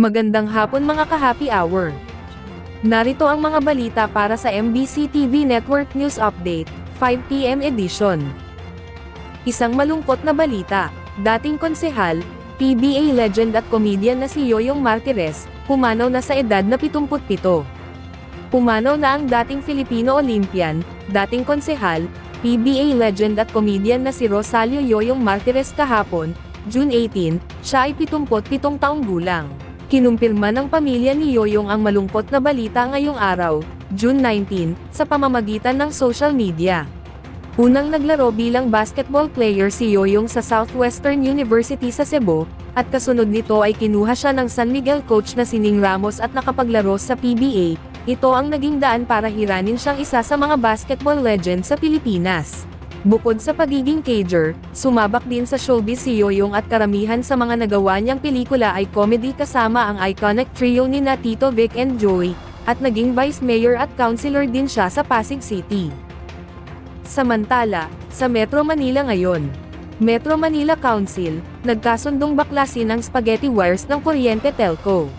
Magandang hapon mga ka-happy hour. Narito ang mga balita para sa MBC TV Network News Update, 5 PM edition. Isang malungkot na balita, dating konsehal, PBA legend at comedian na si Yoyong Martires, pumanaw na sa edad na 77. Pumanaw na ang dating Filipino Olympian, dating konsehal, PBA legend at comedian na si Rosalio Yoyong Martires kahapon, June 18, siya ay 77 taong gulang. Kinumpirma ng pamilya ni Yoyong ang malungkot na balita ngayong araw, June 19, sa pamamagitan ng social media. Unang naglaro bilang basketball player si Yoyong sa Southwestern University sa Cebu, at kasunod nito ay kinuha siya ng San Miguel coach na si Ning Ramos at nakapaglaro sa PBA. Ito ang naging daan para hiranin siyang isa sa mga basketball legend sa Pilipinas. Bukod sa pagiging cager, sumabak din sa showbiz si Yoyong at karamihan sa mga nagawa niyang pelikula ay comedy kasama ang iconic trio ni Tito Vic and Joey, at naging vice mayor at councilor din siya sa Pasig City. Samantala, sa Metro Manila ngayon, Metro Manila Council, nagkasundong baklasin ang spaghetti wires ng kuryente telco.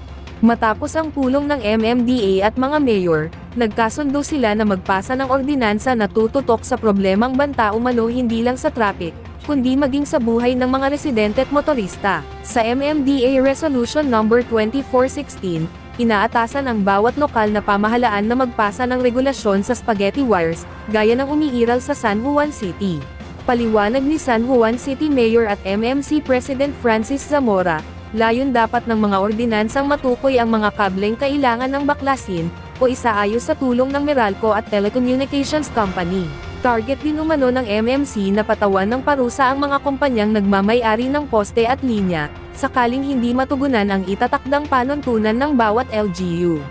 Matapos ang pulong ng MMDA at mga mayor, nagkasundo sila na magpasa ng ordinansa na tututok sa problemang banta umano hindi lang sa traffic, kundi maging sa buhay ng mga residente at motorista. Sa MMDA Resolution No. 2416, inaatasan ang bawat lokal na pamahalaan na magpasa ng regulasyon sa spaghetti wires, gaya ng umiiral sa San Juan City. Paliwanag ni San Juan City Mayor at MMC President Francis Zamora, layon dapat ng mga ordinansang matukoy ang mga kableng kailangan ng baklasin, o isaayos sa tulong ng Meralco at Telecommunications Company. Target din umano ng MMC na patawan ng parusa ang mga kumpanyang nagmamay-ari ng poste at linya, sakaling hindi matugunan ang itatakdang panuntunan ng bawat LGU.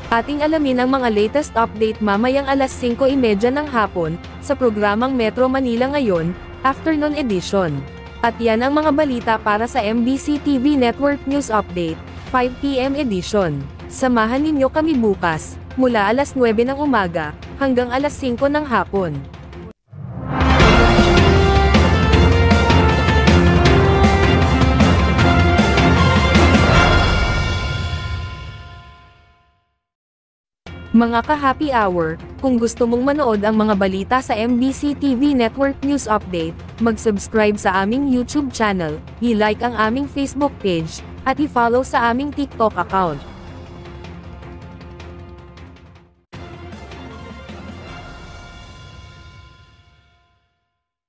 Ating alamin ang mga latest update mamayang alas 5:30 ng hapon, sa programang Metro Manila Ngayon, Afternoon Edition. At yan ang mga balita para sa MBC TV Network News Update, 5 PM edition. Samahan ninyo kami bukas, mula alas 9 ng umaga, hanggang alas 5 ng hapon. Mga ka-happy hour, kung gusto mong manood ang mga balita sa MBC TV Network News Update, mag-subscribe sa aming YouTube channel, i-like ang aming Facebook page, at i-follow sa aming TikTok account.